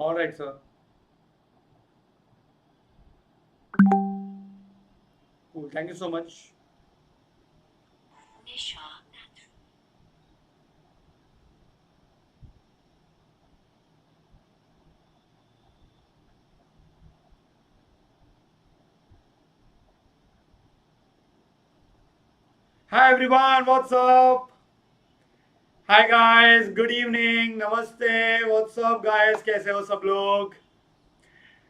All right, sir. Cool. Thank you so much. Hi everyone, what's up? Hi guys, good evening, namaste. What's up guys? कैसे हो सब लोग?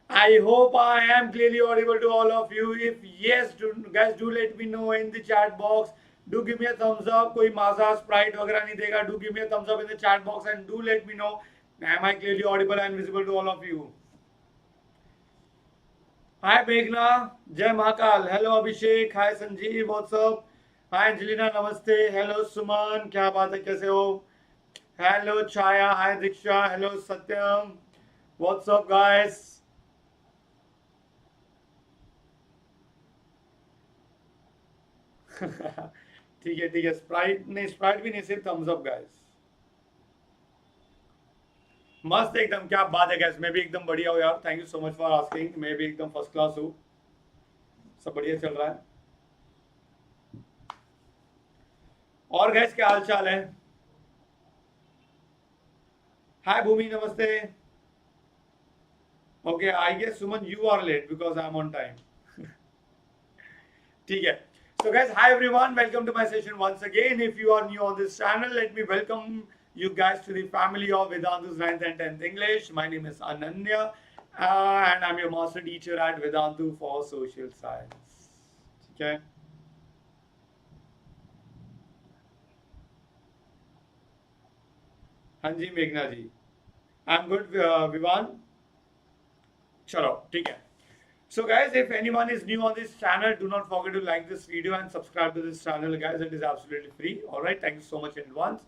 I hope I am clearly audible to all of you. If yes, guys, do let me know in the chat box. Do give me a thumbs up. कोई माजा Sprite वगैरह नहीं देगा. Do give me a thumbs up in the chat box and do let me know. Am I clearly audible and visible to all of you? Hi Meghna, Jai Mahakal. Hello Abhishek. Hi Sanjeev. What's up? Hi Angelina. Namaste. Hello Suman. क्या बात है? कैसे हो? Hello Chaya. Hi Diksha. Hello Satyam. What's up guys? ठीक है Sprite नहीं, Sprite भी नहीं, सिर्फ थम्स अप गाइस. मस्त एकदम, क्या बात है गाइस. मैं भी एकदम बढ़िया हूँ यार. Thank you so much for asking. मैं भी एकदम फर्स्ट क्लास हूँ. सब बढ़िया चल रहा है. और गाइस क्या हाल चाल है? हाय भूमि, नमस्ते. Okay, I guess Suman you are late because I am on time. ठीक है. So guys, hi everyone, welcome to my session once again. If you are new on this channel, let me welcome you guys to the family of Vedantu's 9th and 10th English. My name is Ananya and I'm your master teacher at Vedantu for Social Science. Okay. हाँ जी मेघना जी. I'm good, Vivan. चलो ठीक है. So guys, if anyone is new on this channel, do not forget to like this video and subscribe to this channel guys. It is absolutely free. Alright, thank you so much in advance.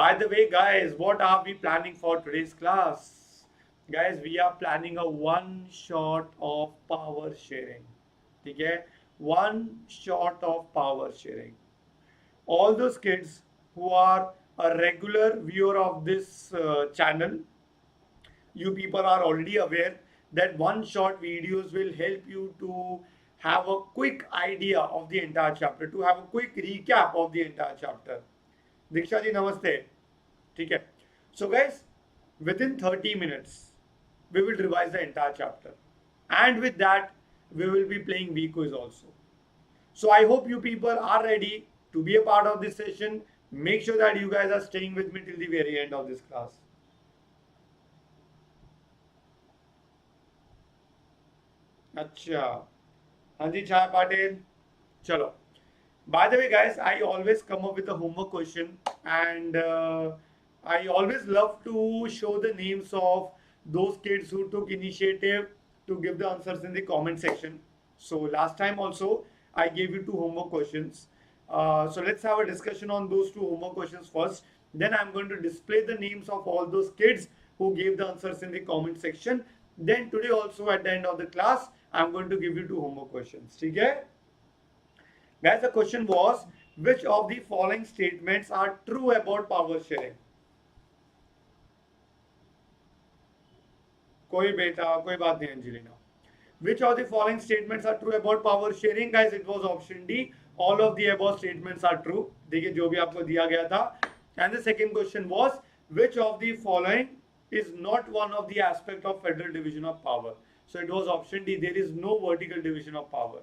By the way guys, what are we planning for today's class? Guys, we are planning a one shot of power sharing. Okay? One shot of power sharing. All those kids who are a regular viewer of this channel, you people are already aware that one shot videos will help you to have a quick idea of the entire chapter, to have a quick recap of the entire chapter. Diksha ji, namaste. Okay. So guys, within 30 minutes, we will revise the entire chapter. And with that, we will be playing VQuiz also. So I hope you people are ready to be a part of this session. Make sure that you guys are staying with me till the very end of this class. अच्छा, हाँ जी छाया पाटिल. चलो. By the way, guys, I always come up with a homework question, and I always love to show the names of those kids who took initiative to give the answers in the comment section. So last time also, I gave you two homework questions. So let's have a discussion on those two homework questions first. Then I'm going to display the names of all those kids who gave the answers in the comment section. Then today also at the end of the class, I'm going to give you two homework questions. Okay? Guys, the question was, which of the following statements are true about power sharing? कोई बेटा, कोई बात नहीं Angelina. Which of the following statements are true about power sharing? Guys, it was option D. All of the above statements are true. देखिए जो भी आपको दिया गया था. And the second question was, which of the following is not one of the aspect of federal division of power? So it was option D. There is no vertical division of power.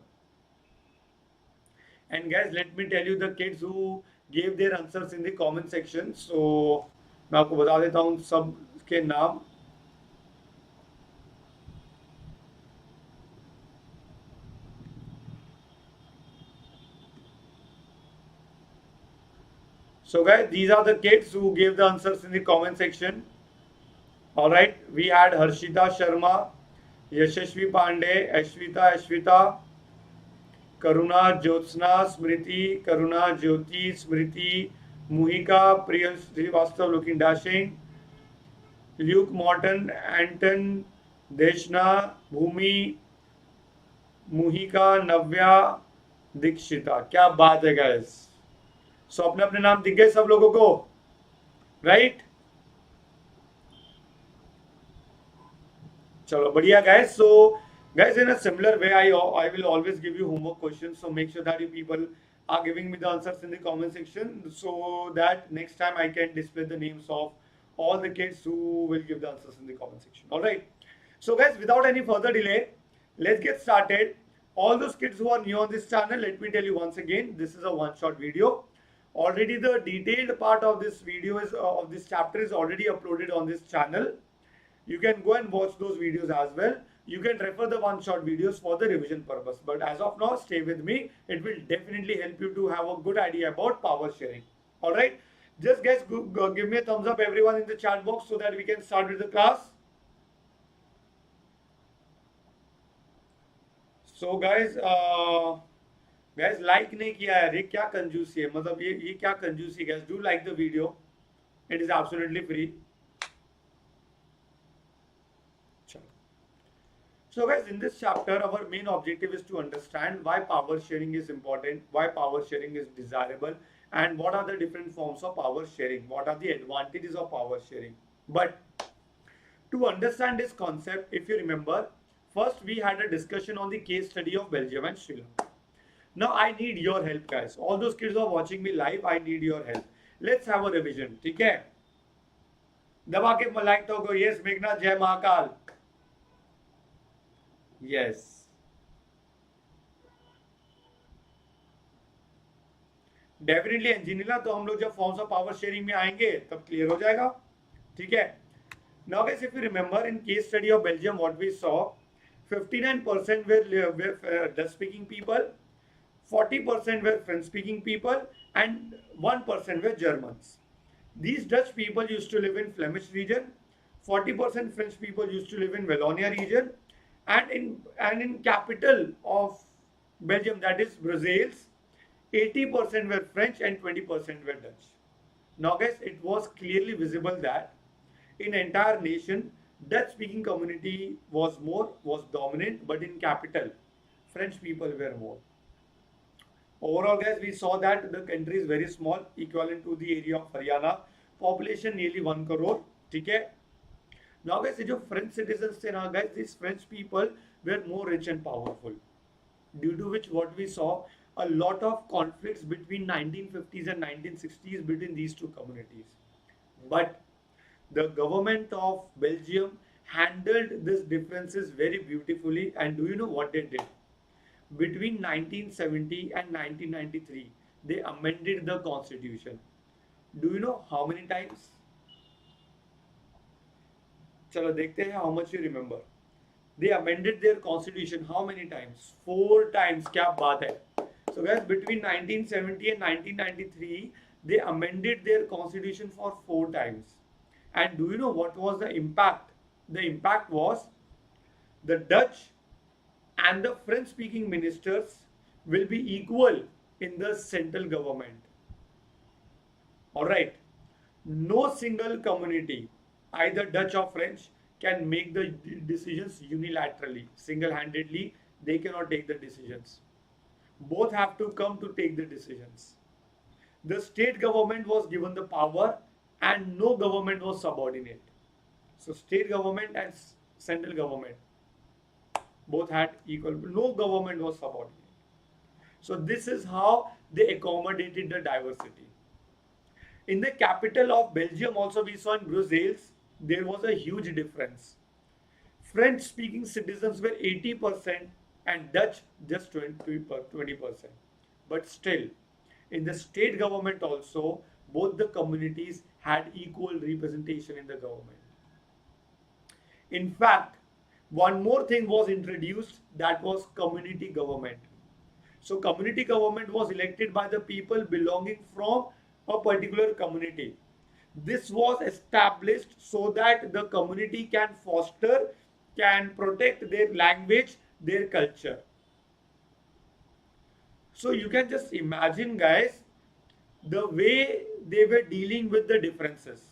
And guys, let me tell you the kids who gave their answers in the comment section. So मैं आपको बता देता हूँ सब के नाम. So guys, these are the kids who gave the answers in the comment section. All right, we had Harshita Sharma, Yashashvi Pandey, Ashwita, Karuna Jyotsna, Smriti, Karuna Jyoti, Smriti, Muhika, Priya Srivastav looking dashing, Luke Morton, Anton, Deshna, Bhumi, Muhika, Navya, Dikshita. क्या बात है guys. So अपने अपने नाम दिख गए सब लोगों को, right? Chalo, बढ़िया guys. So guys, in a similar way, I will always give you homework questions. So make sure that you people are giving me the answers in the comment section, so that next time I can display the names of all the kids who will give the answers in the comment section. All right. So guys, without any further delay, let's get started. All those kids who are new on this channel, let me tell you once again, this is a one-shot video. Already the detailed part of this video is of this chapter is already uploaded on this channel. You can go and watch those videos as well. You can refer the one-shot videos for the revision purpose. But as of now, stay with me. It will definitely help you to have a good idea about power sharing. All right. Just guys, give me a thumbs up, everyone, in the chat box, so that we can start with the class. So guys, guys like नहीं किया है, ये क्या कंजूसी है, मतलब ये क्या कंजूसी, guys. Do like the video. It is absolutely free. So guys, in this chapter, our main objective is to understand why power sharing is important, why power sharing is desirable, and what are the different forms of power sharing, what are the advantages of power sharing. But to understand this concept, if you remember, first we had a discussion on the case study of Belgium and Sri Lanka. Now I need your help, guys. All those kids who are watching me live, I need your help. Let's have a revision, ठीक है? दबा के like तो को, yes मेघना, जय Mahakal. Yes. Definitely engineer, तो हम लोग जब फॉर्म्स ऑफ पावर शेयरिंग में आएंगे तब क्लियर हो जाएगा. ठीक है. Now guys, if you remember in case study of Belgium, what we saw, 59% were Dutch speaking people, 40% were French speaking people, and 1% were Germans. These Dutch people used to live in Flemish region, 40% French people used to live in Wallonia region, and in capital of Belgium, that is Brussels, 80% were French and 20% were Dutch. Now guys, it was clearly visible that in entire nation, Dutch speaking community was dominant, but in capital, French people were more. Overall guys, we saw that the country is very small, equivalent to the area of Haryana, population nearly 1 crore. ठीक है. Now guys, जो French citizens थे ना guys, these French people were more rich and powerful, due to which what we saw, a lot of conflicts between 1950s and 1960s between these two communities. But the government of Belgium handled these differences very beautifully, and do you know what they did? Between 1970 and 1993, they amended the constitution. Do you know how many times? चलो देखते हैं how much you remember. They amended their constitution how many times? 4 times. क्या बात है? So guys, between 1970 and 1993, they amended their constitution for 4 times. And do you know what was the impact? The impact was the Dutch and the French speaking ministers will be equal in the central government. Alright. No single community, either Dutch or French, can make the decisions unilaterally, single-handedly. They cannot take the decisions. Both have to come to take the decisions. The state government was given the power, and no government was subordinate. So state government and central government both had equal, no government was subordinate. So this is how they accommodated the diversity. In the capital of Belgium also, we saw in Brussels, there was a huge difference. French speaking citizens were 80% and Dutch just 20%. But still, in the state government also, both the communities had equal representation in the government. In fact, one more thing was introduced, that was community government. So community government was elected by the people belonging from a particular community. This was established so that the community can foster, can protect their language, their culture. So you can just imagine guys, the way they were dealing with the differences.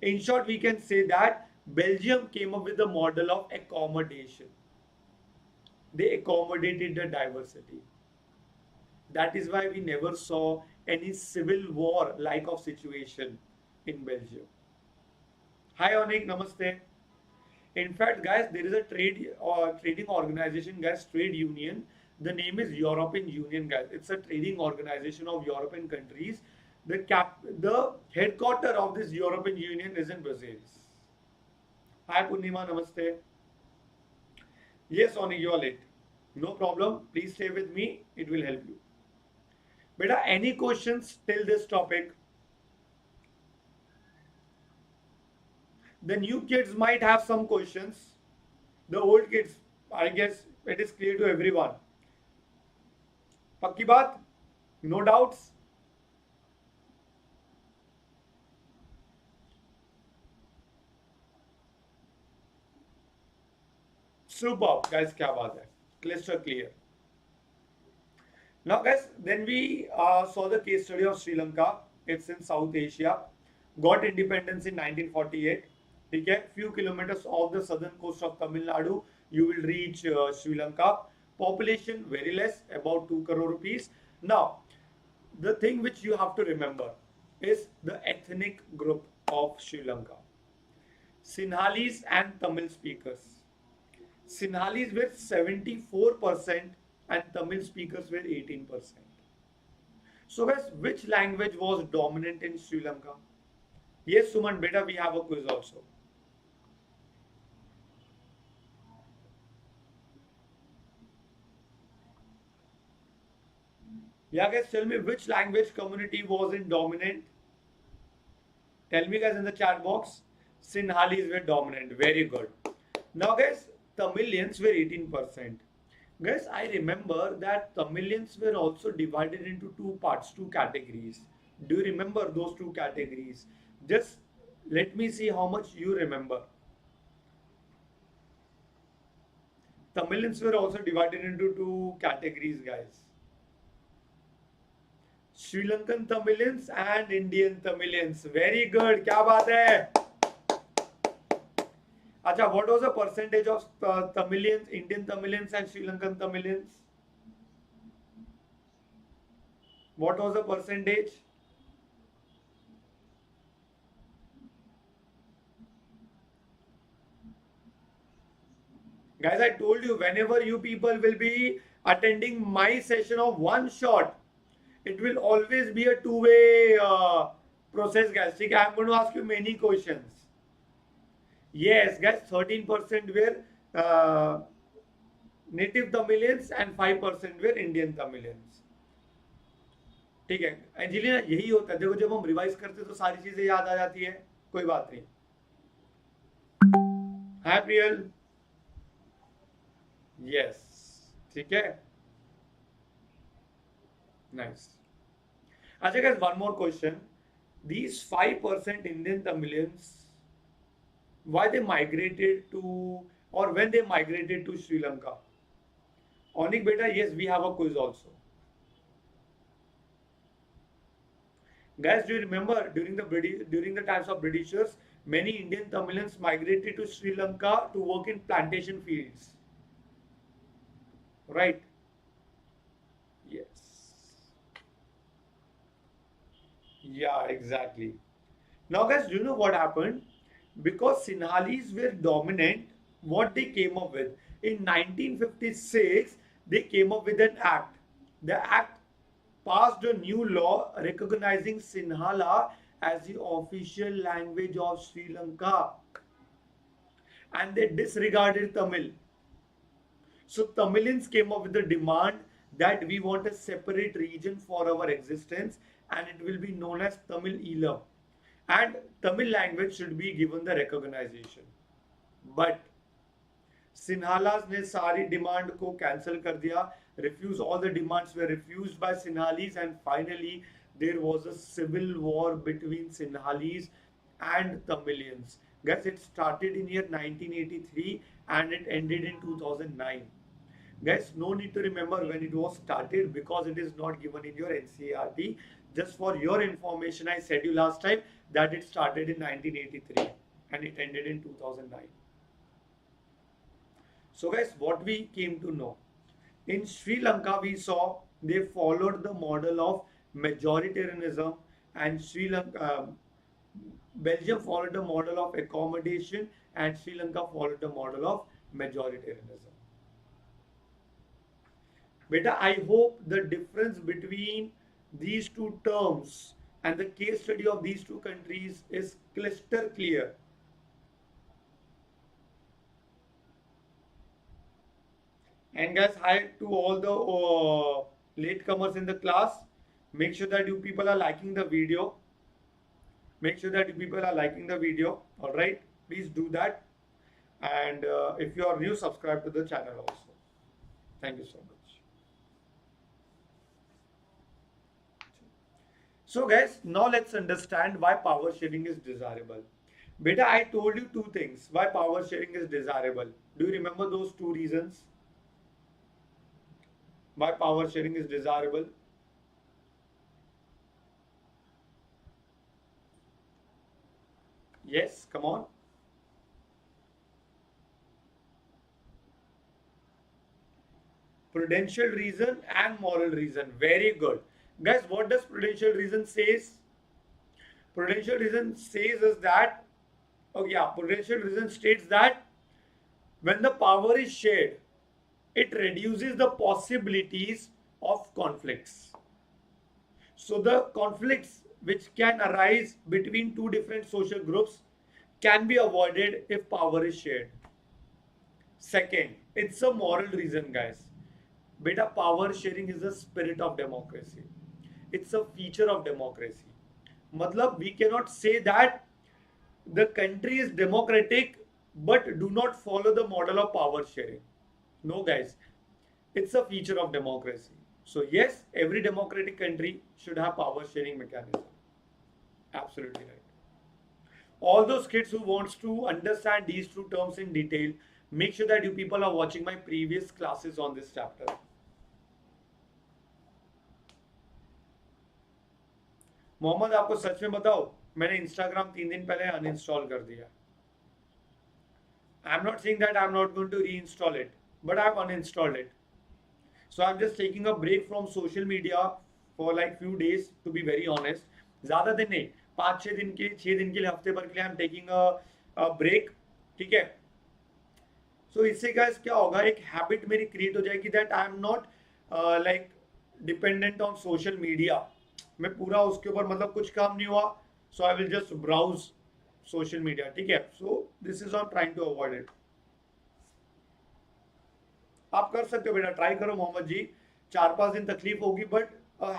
In short, we can say that Belgium came up with a model of accommodation. They accommodated the diversity. That is why we never saw any civil war like of situation in Belgium. Hi Onik, namaste. In fact, guys, there is a trade or trading organization, guys, trade union. The name is European Union, guys. It's a trading organization of European countries. The headquarter of this European Union is in Brazil. Hi, Purnima, namaste. Yes, Oni, you are late. No problem. Please stay with me. It will help you. Beta, any questions till this topic? The new kids might have some questions. The old kids, I guess it is clear to everyone. Pakki baat? No doubts? Superb, guys, क्या बात है? Crystal clear. Now, guys, then we saw the case study of Sri Lanka. It's in South Asia. Got independence in 1948. Okay, few kilometers off the southern coast of Tamil Nadu, you will reach Sri Lanka. Population very less, about 2 crore rupees. Now, the thing which you have to remember is the ethnic group of Sri Lanka. Sinhalese and Tamil speakers. Sinhalese were 74% and Tamil speakers were 18%. So guys, which language was dominant in Sri Lanka? Yes, Suman, beta, we have a quiz also. Yeah, guys, tell me which language community was in dominant? Tell me, guys, in the chat box. Sinhalese were dominant. Very good. Now, guys, Tamilians were 18%. Guys, I remember that Tamilians were also divided into two parts, two categories. Do you remember those two categories? Just let me see how much you remember. Tamilians were also divided into two categories, guys. Sri Lankan Tamilians and Indian Tamilians. Very good. क्या बात है? Acha, what was the percentage of Tamilians, Indian Tamilians and Sri Lankan Tamilians? What was the percentage? Guys, I told you, whenever you people will be attending my session of one shot, it will always be a two-way process, guys. Okay, I'm going to ask you many questions. Yes, guys, 13% were native Tamilians and 5% were Indian Tamilians. ठीक है, Angelina, यही होता है. देखो, जब हम revise करते तो सारी चीजें याद आ जाती है. कोई बात नहीं. हाय प्रियल. यस, ठीक है. Nice. Ajay, guys, one more question. These 5% Indian Tamilians, why they migrated to, or when they migrated to Sri Lanka? Onik beta, yes, we have a quiz also. Guys, do you remember during the times of Britishers, many Indian Tamilians migrated to Sri Lanka to work in plantation fields, right? Yes. Yeah, exactly. Now, guys, do you know what happened? Because Sinhalese were dominant, what they came up with? In 1956, they came up with an act. The act passed a new law recognizing Sinhala as the official language of Sri Lanka. And they disregarded Tamil. So Tamilians came up with the demand that we want a separate region for our existence and it will be known as Tamil Elam. And Tamil language should be given the recognition. But Sinhalas ने सारी demand को cancel कर दिया. Refuse, all the demands were refused by Sinhalese and finally there was a civil war between Sinhalese and Tamilians. Guys, it started in year 1983 and it ended in 2009. Guys, no need to remember when it was started because it is not given in your NCERT. Just for your information, I said you last time that it started in 1983 and it ended in 2009. So guys, what we came to know, in Sri Lanka we saw they followed the model of majoritarianism and Sri Lanka Belgium followed the model of accommodation and Sri Lanka followed the model of majoritarianism. Beta, I hope the difference between these two terms and the case study of these two countries is crystal clear. And guys, hi to all the latecomers in the class. Make sure that you people are liking the video. Make sure that you people are liking the video. All right, please do that. And if you are new, subscribe to the channel also. Thank you so much. So guys, now let's understand why power sharing is desirable. Beta, I told you two things why power sharing is desirable. Do you remember those two reasons? Why power sharing is desirable? Yes, come on. Prudential reason and moral reason. Very good. Guys, what does prudential reason says? Prudential reason says is that, oh yeah, prudential reason states that when the power is shared, it reduces the possibilities of conflicts. So the conflicts which can arise between two different social groups can be avoided if power is shared. Second, it's a moral reason, guys. Beta, power sharing is the spirit of democracy. It's a feature of democracy. Matlab, we cannot say that the country is democratic but do not follow the model of power sharing. No, guys, it's a feature of democracy. So yes, every democratic country should have power sharing mechanism. Absolutely right. All those kids who wants to understand these two terms in detail, make sure that you people are watching my previous classes on this chapter. Mohammad, आपको सच में बताओ, मैंने Instagram 3 दिन पहले uninstall कर दिया. I am not saying that I am not going to reinstall it, but I have uninstalled it. So I'm just taking a break from social media for like few days, to be very honest. ज़्यादा दिन नहीं, 5-6 दिन के 6 दिन के लिए, हफ्ते भर के लिए I'm taking a break. ठीक है. So इससे guys क्या होगा, एक हैबिट मेरी क्रिएट हो जाएगी that I am not like dependent on social media. मैं पूरा उसके ऊपर मतलब कुछ काम नहीं हुआ, so I will just browse social media. ठीक है. So this is I'm trying to avoid it. आप कर सकते हो बेटा, ट्राई करो मोहम्मद जी. 4-5 दिन तकलीफ होगी but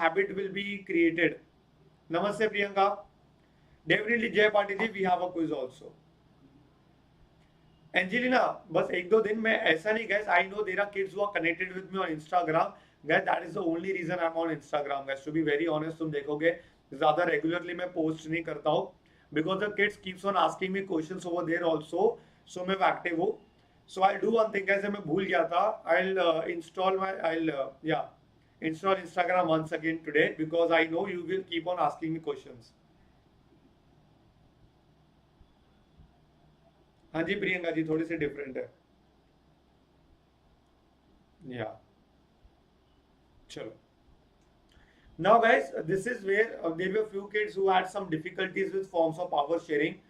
habit will be created. नमस्ते Priyanka. Definitely Jay Patil ji, we have a quiz also. Angelina, बस 1-2 दिन में ऐसा नहीं guys. I know there are kids who are connected with me on Instagram. Guys that is the only reason I am on Instagram. Guys to be very honest, तुम देखोगे ज्यादा regularly मैं post नहीं करता हूँ because the kids keeps on asking me questions over there also. So मैं active हूँ. So I'll do one thing guys, मैं भूल गया था. Install Instagram once again today because I know you will keep on asking me questions. हाँ जी प्रियंका जी, थोड़ी सी different है. या चलो. Now guys, this is where there were few kids who had some difficulties with forms of power sharing.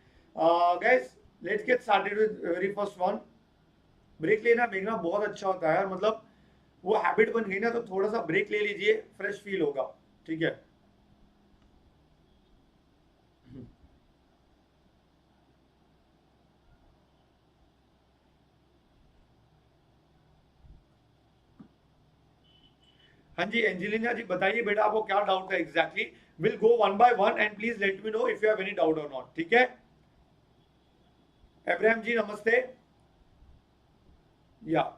Guys, let's get started with very first one. Break लेना भेजना बहुत अच्छा होता है यार. मतलब वो हैबिट बन गई ना, तो थोड़ा सा ब्रेक ले लीजिए, फ्रेश फील होगा. ठीक है. हाँ जी एंजेलिना जी, बताइए बेटा आपको क्या डाउट है exactly. Will go one by one and please let me know if you have any doubt और नॉट. ठीक है. अब्राहम जी नमस्ते. Yeah,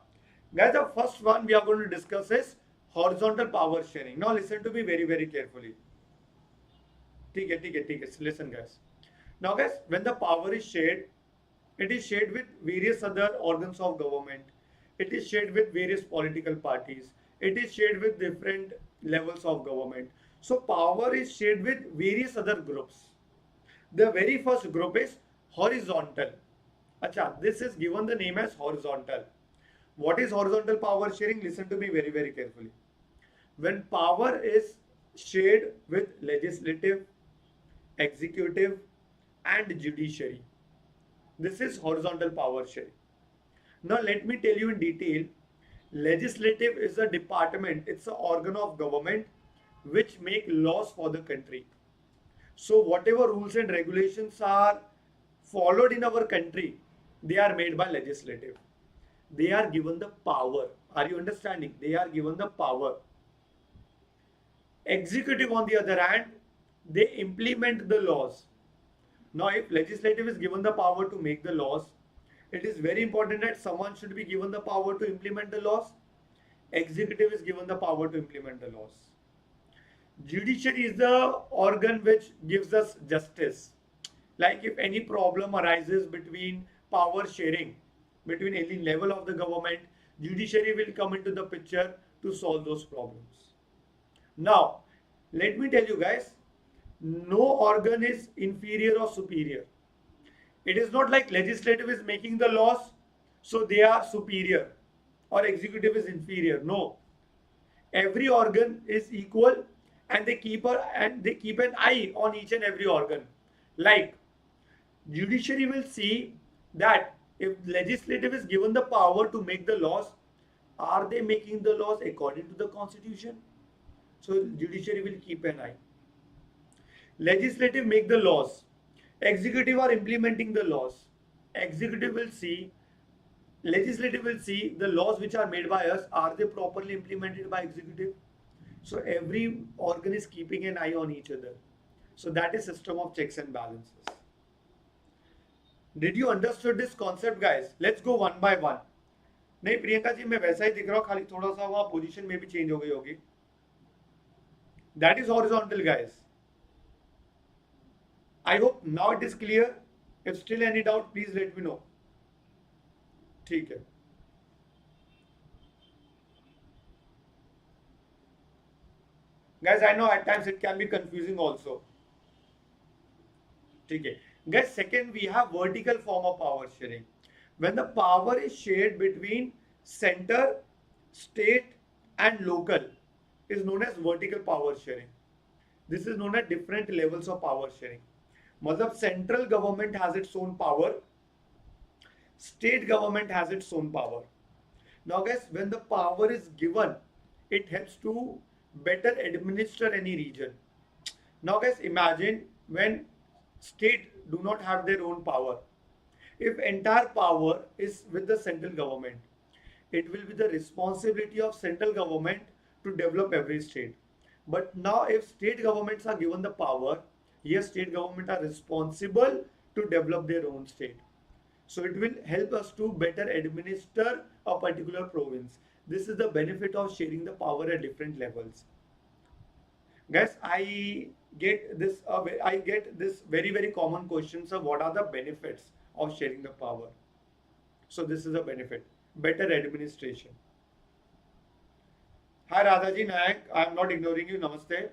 guys, the first one we are going to discuss is horizontal power sharing. Now listen to me very very carefully. ठीक है. Listen guys. Now guys, when the power is shared, it is shared with various other organs of government. It is shared with various political parties. It is shared with different levels of government. So power is shared with various other groups. The very first group is horizontal. Acha, this is given the name as horizontal. What is horizontal power sharing? Listen to me very very carefully. When power is shared with legislative, executive, and judiciary. This is horizontal power sharing. Now let me tell you in detail. Legislative is a department, it's an organ of government which make laws for the country. So whatever rules and regulations are followed in our country, they are made by legislative. They are given the power. Are you understanding? They are given the power. Executive, on the other hand, they implement the laws. Now, if legislative is given the power to make the laws, it is very important that someone should be given the power to implement the laws. Executive is given the power to implement the laws. Judiciary is the organ which gives us justice. Like if any problem arises between power sharing, between any level of the government, judiciary will come into the picture to solve those problems. Now, let me tell you guys, no organ is inferior or superior. It is not like legislative is making the laws, so they are superior, or executive is inferior. No, every organ is equal, and they keep an eye on each and every organ. Like judiciary will see that if legislative is given the power to make the laws, are they making the laws according to the constitution? So judiciary will keep an eye. Legislative make the laws. Executive are implementing the laws. Executive will see, legislative will see the laws which are made by us, are they properly implemented by executive? So every organ is keeping an eye on each other. So that is system of checks and balances. Did you understood this concept, guys? Let's go one by one. नहीं प्रियंका जी, मैं वैसा ही दिख रहा हूँ, खाली थोड़ा सा वहाँ पोजीशन में भी चेंज हो गई होगी. That is horizontal, guys. I hope now it is clear. If still any doubt, please let me know. ठीक है. Guys, I know at times it can be confusing also. ठीक है. Guys, second we have vertical form of power sharing. When the power is shared between center, state and local is known as vertical power sharing. This is known as different levels of power sharing. मतलब central government has its own power, state government has its own power. Now guys, when the power is given, it helps to better administer any region. Now guys, imagine when state do not have their own power. If entire power is with the central government, it will be the responsibility of central government to develop every state. But now if state governments are given the power, yes, state government are responsible to develop their own state. So it will help us to better administer a particular province. This is the benefit of sharing the power at different levels. Guys, I get this very common questions of what are the benefits of sharing the power. So this is a benefit, better administration. Hi Radhaji Nayak, I am not ignoring you. Namaste.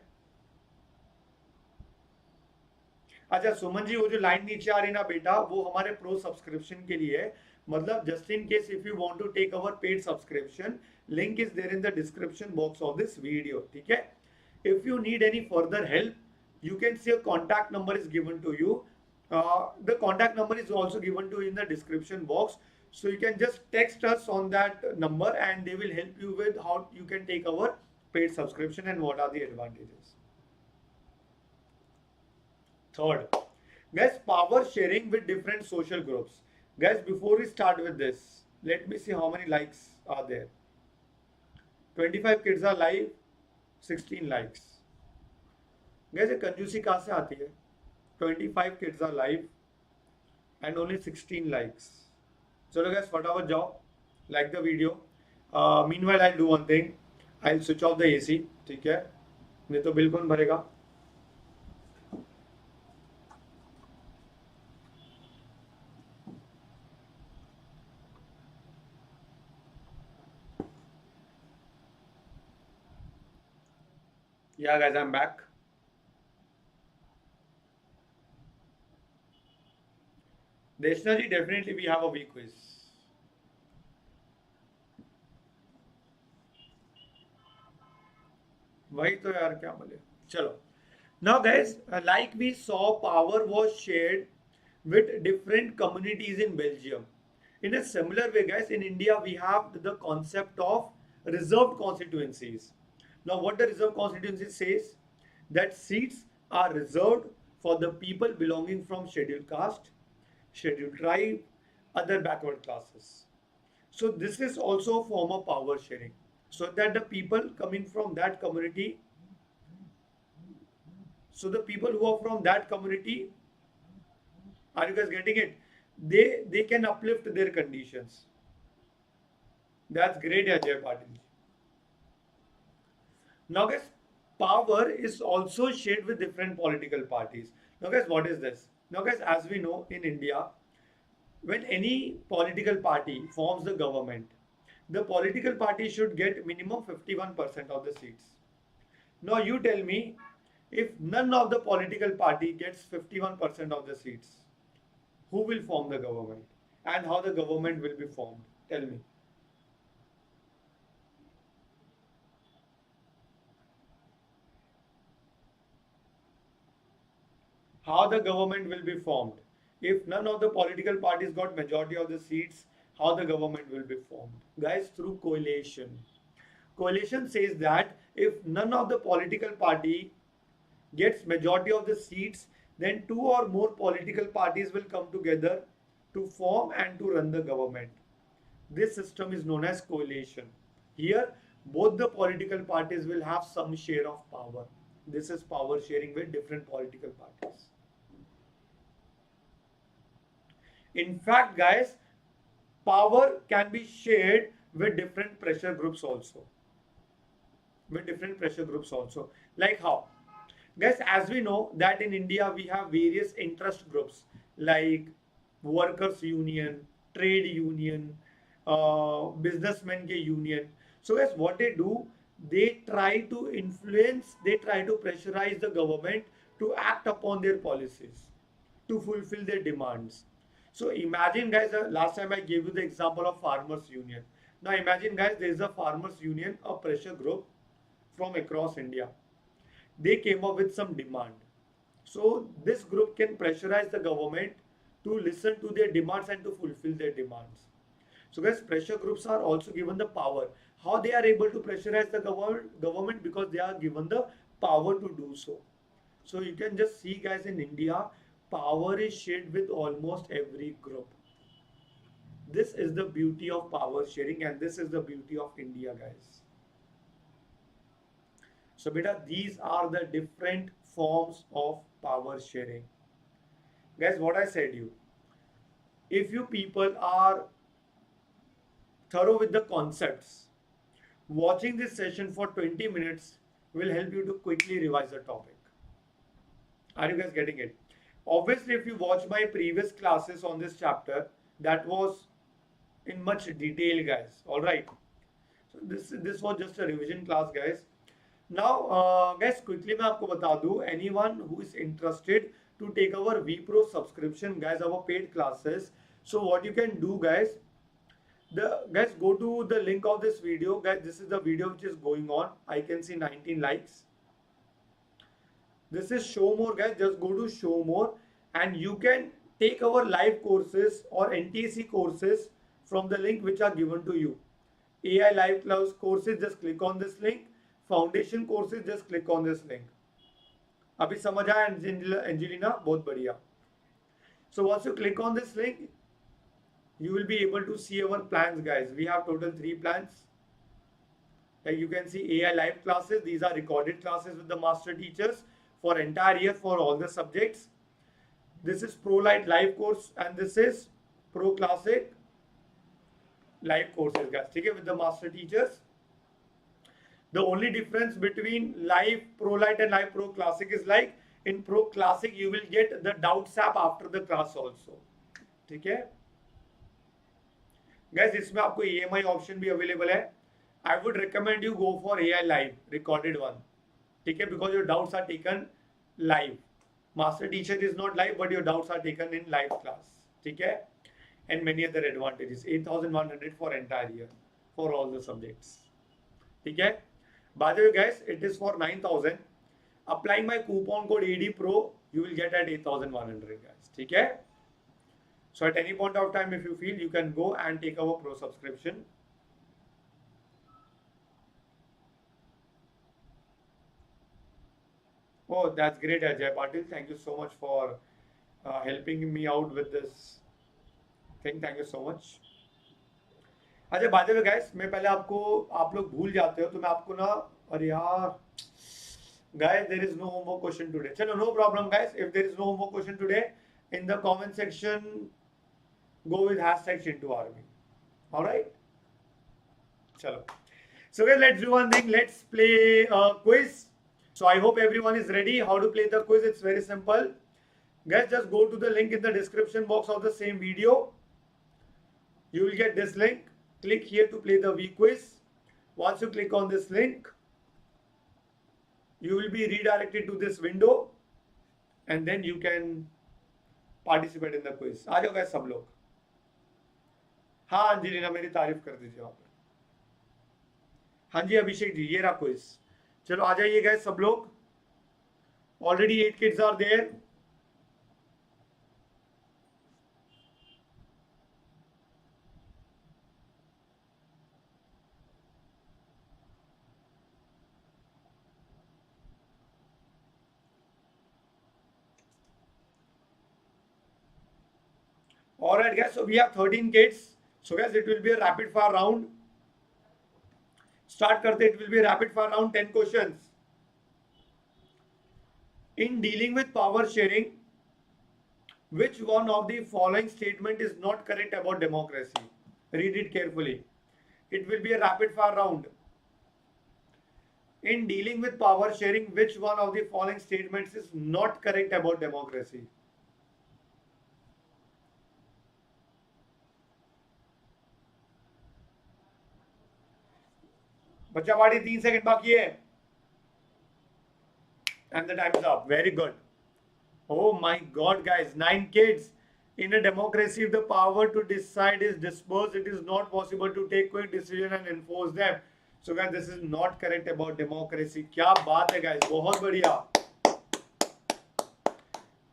अच्छा सुमन जी, वो जो line नीचे आ रही ना बेटा, वो हमारे pro subscription के लिए है. मतलब just in case if you want to take our paid subscription, link is there in the description box of this video. ठीक है. If you need any further help, you can see a contact number is given to you. The contact number is also given to you in the description box. So you can just text us on that number and they will help you with how you can take our paid subscription and what are the advantages. Third, guys, power sharing with different social groups. Guys, before we start with this, let me see how many likes are there. 25 kids are live, 16 likes. Guys, ये कंजूसी कहाँ से आती है? 25 kids are live and only 16 likes. चलो guys, फटाफट जाओ, like the video. Meanwhile, I'll do one thing. I'll switch off the AC. ठीक है? नहीं तो बिल कौन भरेगा? Yeah, guys, I'm back. Deshna ji, definitely we have a VQuiz. वही तो यार क्या बोले. चलो. Now guys, like we saw, power was shared with different communities in Belgium. In a similar way, guys, in India we have the concept of reserved constituencies. Now, what the reserved constituency says, that seats are reserved for the people belonging from scheduled caste, scheduled tribe, other backward classes. So this is also a form of power sharing. So that the people coming from that community, so the people who are from that community, are you guys getting it? They can uplift their conditions. That's great, Ajay Patil. Now, guys, power is also shared with different political parties. Now, guys, what is this? Now, guys, as we know in India, when any political party forms the government, the political party should get minimum 51% of the seats. Now, you tell me, if none of the political party gets 51% of the seats, who will form the government and how the government will be formed? Tell me. How the government will be formed. If none of the political parties got majority of the seats, how the government will be formed? Guys, through coalition. Coalition says that if none of the political party gets majority of the seats, then two or more political parties will come together to form and to run the government. This system is known as coalition. Here, both the political parties will have some share of power. This is power sharing with different political parties. In fact, guys, power can be shared with different pressure groups also. With different pressure groups also. Like how? Guys, as we know that in India we have various interest groups like workers union, trade union, businessmen ke union. So guys, what they do, they try to influence, they try to pressurize the government to act upon their policies, to fulfill their demands. So imagine, guys, last time I gave you the example of farmers union. Now imagine, guys, there is a farmers union, a pressure group from across India. They came up with some demand. So this group can pressurize the government to listen to their demands and to fulfill their demands. So guys, pressure groups are also given the power. How they are able to pressurize the government? Because they are given the power to do so. So you can just see, guys, in India, power is shared with almost every group. This is the beauty of power sharing, and this is the beauty of India, guys. So beta, these are the different forms of power sharing. Guys, what I said you, if you people are thorough with the concepts, watching this session for 20 minutes will help you to quickly revise the topic. Are you guys getting it? Obviously, if you watch my previous classes on this chapter, that was in much detail, guys. All right. So this was just a revision class, guys. Now, guys, quickly मैं आपको बता दूँ, anyone who is interested to take our VPro subscription, guys, our paid classes. So what you can do, guys, guys, go to the link of this video, guys. This is the video which is going on. I can see 19 likes. This is show more, guys. Just go to show more and you can take our live courses or NTC courses from the link which are given to you. AI live class courses, just click on this link. Foundation courses, just click on this link. अभी समझ आया Angelina? बहुत बढ़िया. So once you click on this link, you will be able to see our plans, guys. We have total 3 plans. Like you can see AI live classes. These are recorded classes with the master teachers for entire year for all the subjects. This is Pro Light live course and this is Pro Classic live courses, guys. Okay, with the master teachers. The only difference between live Pro Light and live Pro Classic is like in Pro Classic you will get the doubts app after the class also. ठीक है? Guys, इसमें आपको EMI option भी available है. I would recommend you go for AI live recorded one. ठीक है? Because your doubts are taken live. Master teacher is not live, but your doubts are taken in live class. ठीक है? And many other advantages. 8,100 for entire year for all the subjects. ठीक है? By the way, guys, it is for 9,000. Applying my coupon code AD Pro, you will get at 8,100, guys. ठीक है? So at any point of time, if you feel, you can go and take our pro subscription. Oh, that's great, Ajay Patil. Thank you so much for helping me out with this thing. Thank you so much. अच्छा by the way guys, मैं पहले आपको, आप लोग भूल जाते हो तो मैं आपको ना, अरे यार guys, there is no homework question today. Chalo, no problem guys, if there is no homework question today, in the comment section go with hashtag Chintu Army. All right, chalo. So guys, let's do one thing, let's play a quiz. So I hope everyone is ready. How to play the quiz? It's very simple guys. Just go to the link in the description box of the same video. You will get this link. Click here to play the VQuiz. Once you click on this link, you will be redirected to this window and then you can participate in the quiz. आ जाओ guys सब लोग. हाँ Angelina, मेरी तारीफ कर दीजिए वहाँ पर. हाँ जी अभिषेक जी, ये रहा क्विज. चलो आ जाइए guys सब लोग. Already 8 kids are there. Alright guys, so we have 13 kids. So guys, it will be a rapid fire round. Start karte, it will be a rapid fire round, 10 questions. In dealing with power sharing, which one of the following statement is not correct about democracy? Read it carefully. It will be a rapid fire round. In dealing with power sharing, which one of the following statements is not correct about democracy? बच्चा party 3 second बाकी है. And the time is up. Very good. Oh my God, guys, 9 kids. In a democracy, if the power to decide is dispersed, it is not possible to take quick decision and enforce them. So guys, this is not correct about democracy. क्या बात है guys, बहुत बढ़िया.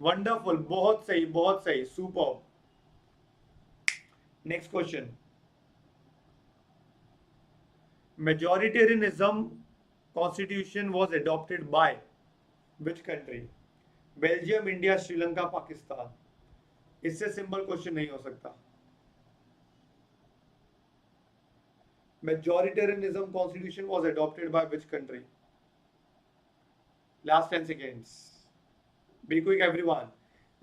Wonderful, बहुत सही, superb. Next question. Majoritarianism constitution was adopted by which country? Belgium, India, Sri Lanka, Pakistan. इससे simple question नहीं हो सकता. Majoritarianism constitution was adopted by which country? Last 10 seconds. Be quick everyone.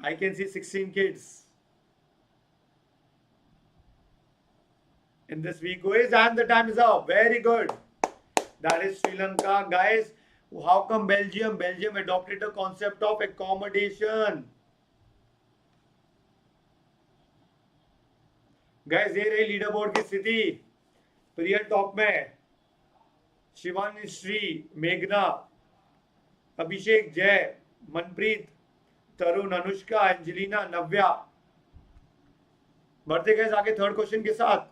I can see 16 kids in this week quiz and the time is up. Very good. That is Sri Lanka. Guys, how come Belgium adopted the concept of accommodation? Guys, ये रही leader board की स्थिति. Priyal top में, शिवानी, श्री, मेघना, अभिषेक, जय, मनप्रीत, तरुण, Anushka, Angelina, नव्या. बढ़ते गए आगे थर्ड क्वेश्चन के साथ.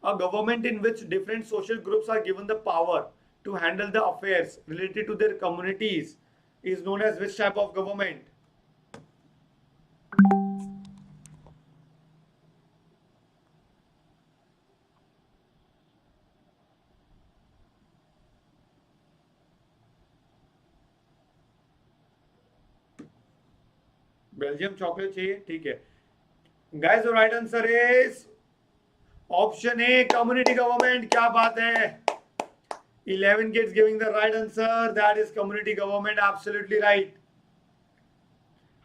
A government in which different social groups are given the power to handle the affairs related to their communities is known as which type of government? Belgium chocolate चाहिए, ठीक है. Guys the right answer is option A, community government. क्या बात है. 11 kids giving the right answer. That is community government. Absolutely right.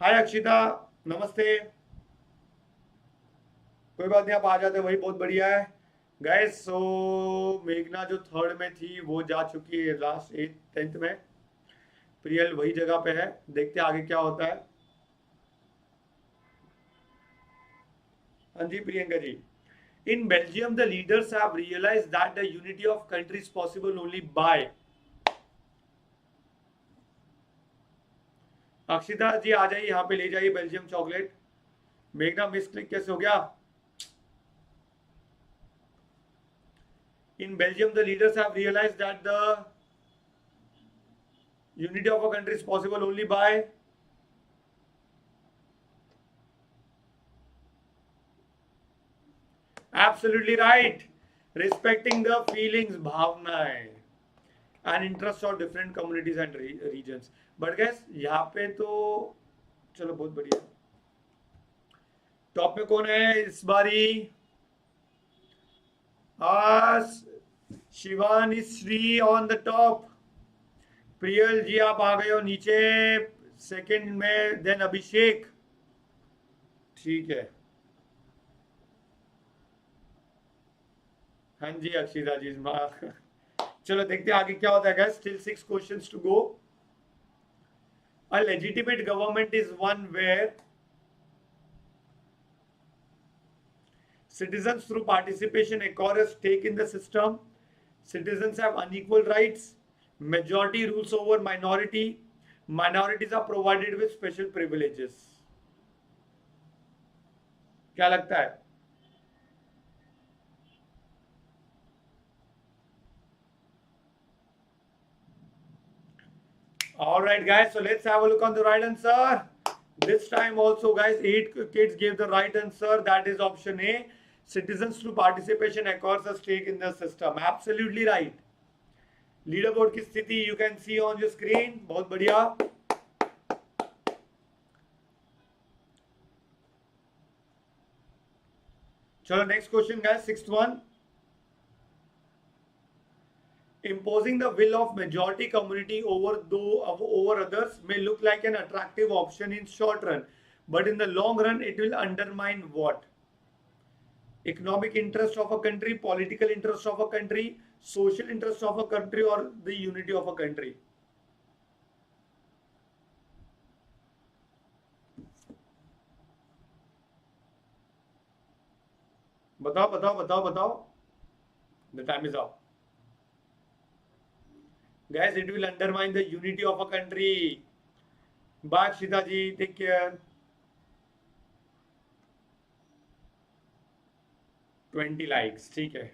हाय अक्षिता, नमस्ते. कोई बात नहीं, आप आ जाते वही बहुत बढ़िया है. गाइस सो मेघना जो थर्ड में थी वो जा चुकी है लास्ट 10th में. प्रियल वही जगह पे है. देखते हैं आगे क्या होता है. हाँ जी Priyanka ji. In Belgium, the leaders have realized that the unity of country is possible only by. Akshita जी आ जाइए, यहाँ पे ले जाइए बेल्जियम चॉकलेट. मेघना मिस क्लिक कैसे हो गया? In Belgium, the leaders have realized that the unity of a country is possible only by. Absolutely right. Respecting the feelings, भावनाएं and interests of different communities and regions. But guys, यहाँ पे तो चलो बहुत बढ़िया. टॉप में कौन है इस बारी? आज Shivani Shri on the top. Priyal ji आप आ गए हो नीचे सेकंड में, देन अभिषेक. ठीक है. हाँ जी अक्षिता जी. चलो देखते हैं आगे क्या होता है guys. Still 6 questions to go. A legitimate government is one where citizens through participation acquire a stake in the system. Citizens have unequal rights. Majority rules over minority. Minorities are provided with special privileges. क्या लगता है? All right, guys. So let's have a look on the right answer. This time also, guys, 8 kids gave the right answer. That is option A. Citizens through participation acquires a stake in the system. Absolutely right. Leaderboard की स्थिति you can see on your screen. बहुत बढ़िया. चलो next question, guys. 6th one. Imposing the will of majority community over others may look like an attractive option in short run, but in the long run it will undermine what? Economic interest of a country, political interest of a country, social interest of a country, or the unity of a country. बताओ बताओ बताओ बताओ. The time is up. Guys, it will undermine the unity of a country. Bye, Shita ji. Take care. 20 likes. ठीक है.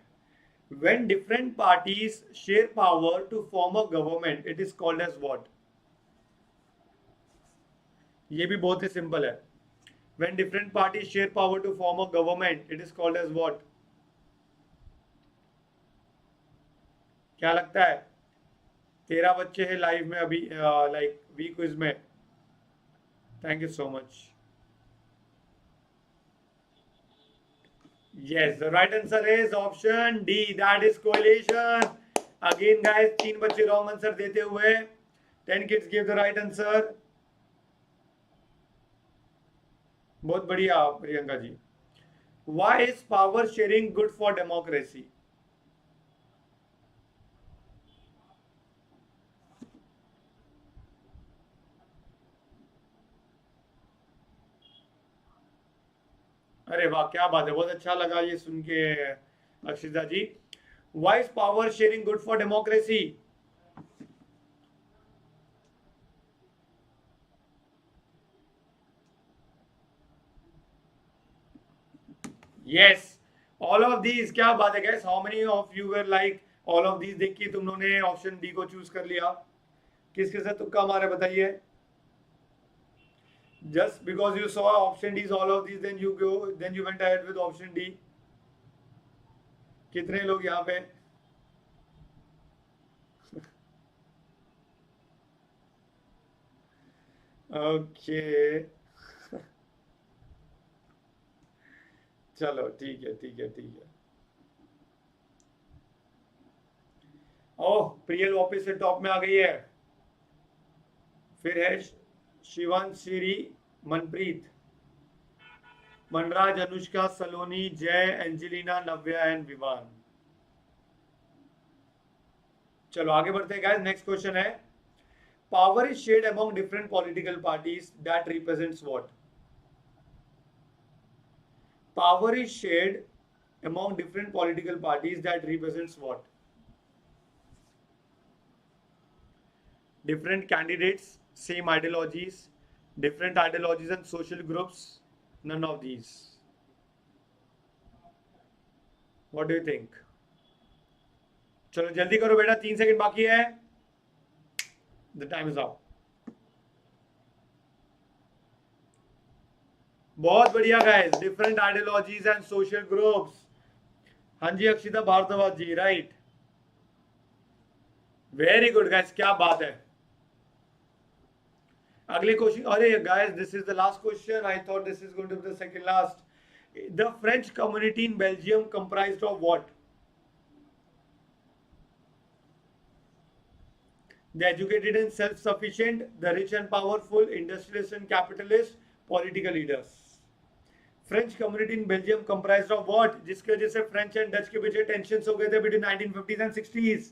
When different parties share power to form a government, it is called as what? ये भी बहुत ही simple है. When different parties share power to form a government, it is called as what? क्या लगता है? 13 बच्चे हैं लाइव में अभी, लाइक वी क्विज में. Thank you so much. Yes, the right answer is option D. That is coalition. Again, guys, 3 बच्चे wrong answer देते हुए. 10 kids give the right answer. बहुत बढ़िया Priyanka ji. Why is power sharing good for democracy? अरे वाह क्या बात है. बहुत अच्छा लगा ये सुन के अक्षिता जी. Why is power sharing good for democracy? Yes, all of these. क्या बात है guys. How many of you were like all of these देख के तुम लोगों ने ऑप्शन डी को चूज कर लिया? किसके साथ तुक्का मारे बताइए. Just because you saw option D is all of these, then you went ahead with option D. कितने लोग यहाँ पे? ओके. चलो ठीक है ठीक है ठीक है. ओह प्रियल वापस से टॉप में आ गई है. फिर है शिवान, श्री, मनप्रीत, मनराज, अनुष्का, सलोनी, जय, एंजेलिना, नव्या एंड विवान. चलो आगे बढ़ते हैं गाइस. नेक्स्ट क्वेश्चन है, power is shared among different political parties that represents what? Power is shared among different political parties that represents what? Different candidates, same ideologies, different ideologies and social groups, none of these. What do you think? चलो जल्दी करो बेटा, 3 second बाकी है. The time is up. बहुत बढ़िया guys. Different ideologies and social groups. हाँ जी Akshita Bhardwaj ji, right, very good guys, क्या बात है। अगले क्वेश्चन, अरे guys this is the last question, I thought this is going to be the second last. The French community in Belgium comprised of what? The educated and self-sufficient, the rich and powerful, industrialists and capitalists, political leaders. French community in Belgium comprised of what? जिसकी वजह से French and Dutch के बीच tension हो गए थे between 1950s and 60s।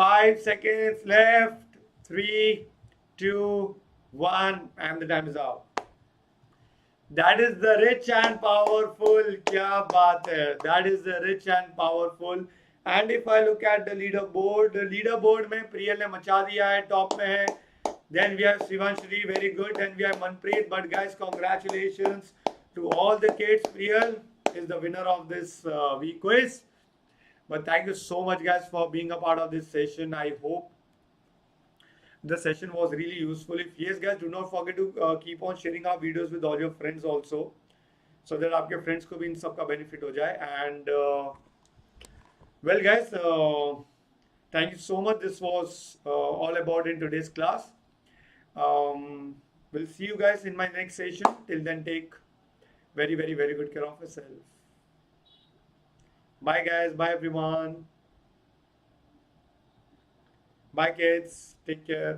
5 seconds left, 3, 2, 1, and the time is out. That is the rich and powerful, क्या बात है, that is the rich and powerful। And if I look at the leaderboard में प्रियल ने मचा दिया है, टॉप में है। Then we have Shivanshri, very good. Then we have Manpreet. But guys, congratulations to all the kids. Priyal is the winner of this VQuiz. But thank you so much, guys, for being a part of this session. I hope the session was really useful. If yes, guys, do not forget to keep on sharing our videos with all your friends also, so that आपके friends को भी इन सब का benefit हो जाए. And well, guys, thank you so much. This was all about in today's class. We'll see you guys in my next session. Till then, take very, very, very good care of yourself. Bye, guys. Bye, everyone. Bye, kids. Take care.